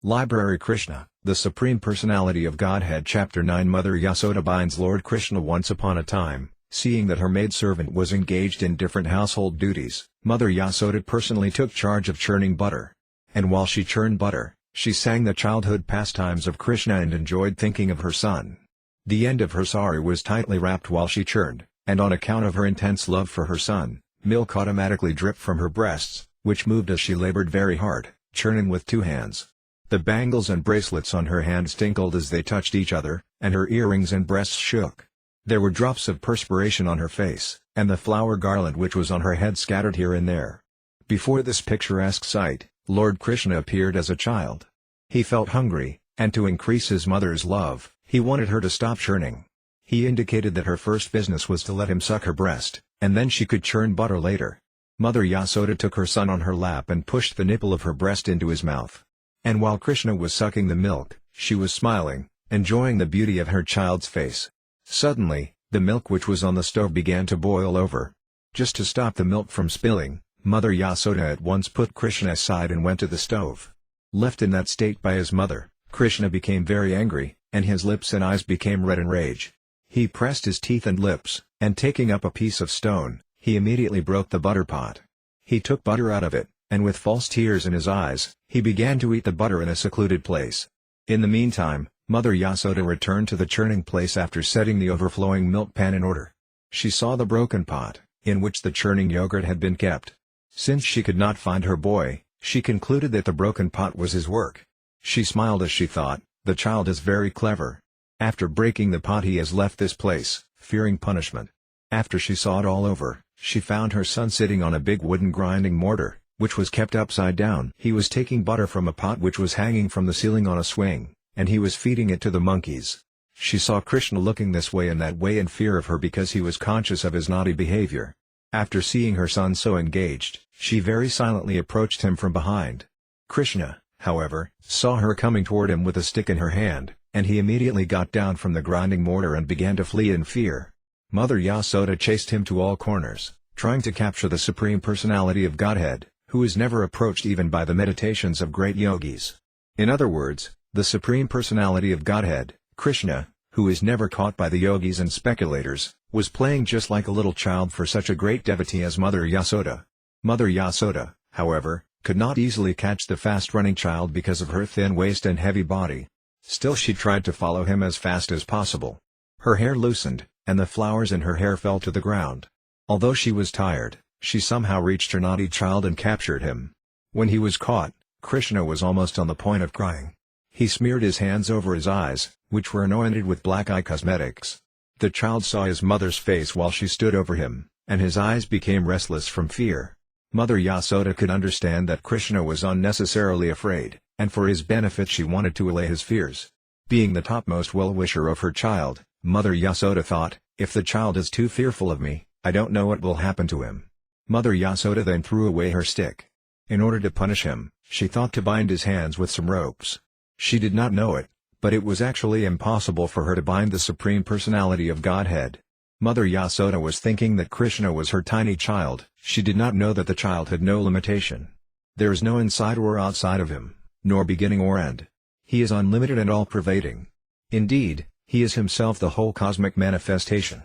Library Krishna, the Supreme Personality of Godhead Chapter 9 Mother Yaśodā binds Lord Krishna. Once upon a time, seeing that her maidservant was engaged in different household duties, Mother Yaśodā personally took charge of churning butter. And while she churned butter, she sang the childhood pastimes of Krishna and enjoyed thinking of her son. The end of her sari was tightly wrapped while she churned, and on account of her intense love for her son, milk automatically dripped from her breasts, which moved as she labored very hard, churning with two hands. The bangles and bracelets on her hands tinkled as they touched each other, and her earrings and breasts shook. There were drops of perspiration on her face, and the flower garland which was on her head scattered here and there. Before this picturesque sight, Lord Krishna appeared as a child. He felt hungry, and to increase his mother's love, he wanted her to stop churning. He indicated that her first business was to let him suck her breast, and then she could churn butter later. Mother Yaśodā took her son on her lap and pushed the nipple of her breast into his mouth. And while Krishna was sucking the milk, she was smiling, enjoying the beauty of her child's face. Suddenly, the milk which was on the stove began to boil over. Just to stop the milk from spilling, Mother Yaśodā at once put Krishna aside and went to the stove. Left in that state by his mother, Krishna became very angry, and his lips and eyes became red in rage. He pressed his teeth and lips, and taking up a piece of stone, he immediately broke the butter pot. He took butter out of it, and with false tears in his eyes, he began to eat the butter in a secluded place. In the meantime, Mother Yaśodā returned to the churning place after setting the overflowing milk pan in order. She saw the broken pot, in which the churning yogurt had been kept. Since she could not find her boy, she concluded that the broken pot was his work. She smiled as she thought, "The child is very clever. After breaking the pot he has left this place, fearing punishment." After she saw it all over, she found her son sitting on a big wooden grinding mortar, which was kept upside down. He was taking butter from a pot which was hanging from the ceiling on a swing, and he was feeding it to the monkeys. She saw Krishna looking this way and that way in fear of her because he was conscious of his naughty behavior. After seeing her son so engaged, she very silently approached him from behind. Krishna, however, saw her coming toward him with a stick in her hand, and he immediately got down from the grinding mortar and began to flee in fear. Mother Yaśodā chased him to all corners, trying to capture the Supreme Personality of Godhead, who is never approached even by the meditations of great yogis. In other words, the Supreme Personality of Godhead, Krishna, who is never caught by the yogis and speculators, was playing just like a little child for such a great devotee as Mother Yaśodā. Mother Yaśodā, however, could not easily catch the fast-running child because of her thin waist and heavy body. Still she tried to follow him as fast as possible. Her hair loosened, and the flowers in her hair fell to the ground. Although she was tired, she somehow reached her naughty child and captured him. When he was caught, Krishna was almost on the point of crying. He smeared his hands over his eyes, which were anointed with black eye cosmetics. The child saw his mother's face while she stood over him, and his eyes became restless from fear. Mother Yaśodā could understand that Krishna was unnecessarily afraid, and for his benefit she wanted to allay his fears. Being the topmost well-wisher of her child, Mother Yaśodā thought, "If the child is too fearful of me, I don't know what will happen to him." Mother Yaśodā then threw away her stick. In order to punish him, she thought to bind his hands with some ropes. She did not know it, but it was actually impossible for her to bind the Supreme Personality of Godhead. Mother Yaśodā was thinking that Krishna was her tiny child. She did not know that the child had no limitation. There is no inside or outside of him, nor beginning or end. He is unlimited and all-pervading. Indeed, he is himself the whole cosmic manifestation.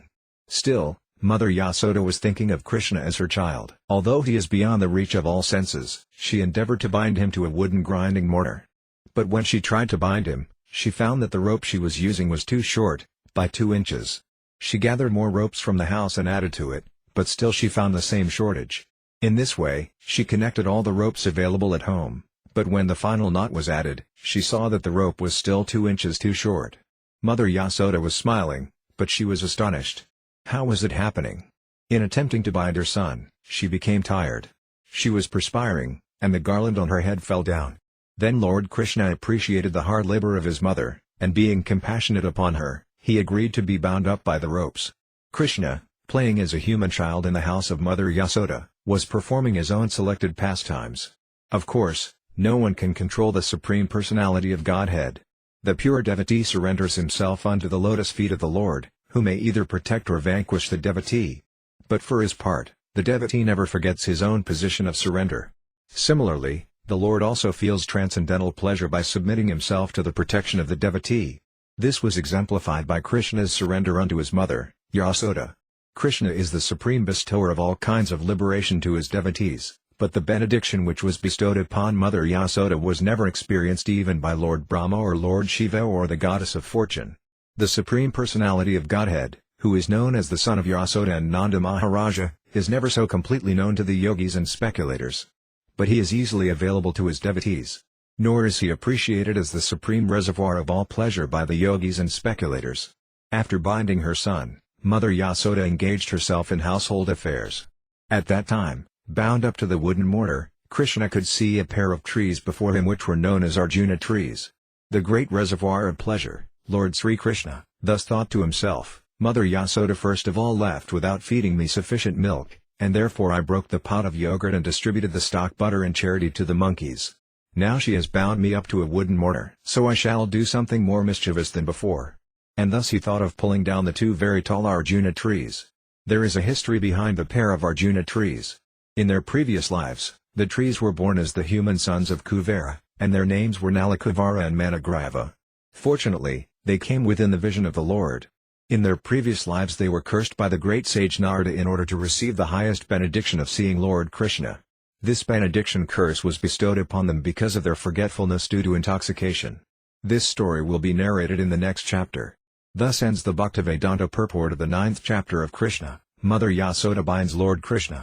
Still, Mother Yaśodā was thinking of Krishna as her child. Although he is beyond the reach of all senses, she endeavored to bind him to a wooden grinding mortar. But when she tried to bind him, she found that the rope she was using was too short, by 2 inches. She gathered more ropes from the house and added to it, but still she found the same shortage. In this way, she connected all the ropes available at home, but when the final knot was added, she saw that the rope was still 2 inches too short. Mother Yaśodā was smiling, but she was astonished. How was it happening? In attempting to bind her son, she became tired. She was perspiring, and the garland on her head fell down. Then Lord Krishna appreciated the hard labor of his mother, and being compassionate upon her, he agreed to be bound up by the ropes. Krishna, playing as a human child in the house of Mother Yaśodā, was performing his own selected pastimes. Of course, no one can control the Supreme Personality of Godhead. The pure devotee surrenders himself unto the lotus feet of the Lord, who may either protect or vanquish the devotee. But for his part, the devotee never forgets his own position of surrender. Similarly, The Lord also feels transcendental pleasure by submitting himself to the protection of the devotee. This was exemplified by Krishna's surrender unto his mother, Yaśodā. Krishna is the supreme bestower of all kinds of liberation to his devotees, but the benediction which was bestowed upon Mother Yaśodā was never experienced even by Lord Brahma or Lord Shiva or the goddess of fortune. The Supreme Personality of Godhead, who is known as the son of Yaśodā and Nanda Maharaja, is never so completely known to the yogis and speculators. But he is easily available to his devotees. Nor is he appreciated as the supreme reservoir of all pleasure by the yogis and speculators. After binding her son, Mother Yaśodā engaged herself in household affairs. At that time, bound up to the wooden mortar, Krishna could see a pair of trees before him which were known as Arjuna trees. The great reservoir of pleasure, Lord Sri Krishna, thus thought to himself, Mother Yaśodā first of all left without feeding me sufficient milk, and therefore I broke the pot of yogurt and distributed the stock butter in charity to the monkeys. Now she has bound me up to a wooden mortar, so I shall do something more mischievous than before. And thus he thought of pulling down the two very tall Arjuna trees. There is a history behind the pair of Arjuna trees. In their previous lives, the trees were born as the human sons of Kuvera, and their names were Nalakavara and Managrava. Fortunately, they came within the vision of the Lord. In their previous lives they were cursed by the great sage Narada in order to receive the highest benediction of seeing Lord Krishna. This benediction curse was bestowed upon them because of their forgetfulness due to intoxication. This story will be narrated in the next chapter. Thus ends the Bhaktivedanta purport of the 9th chapter of Krishna. Mother Yaśodā binds Lord Krishna.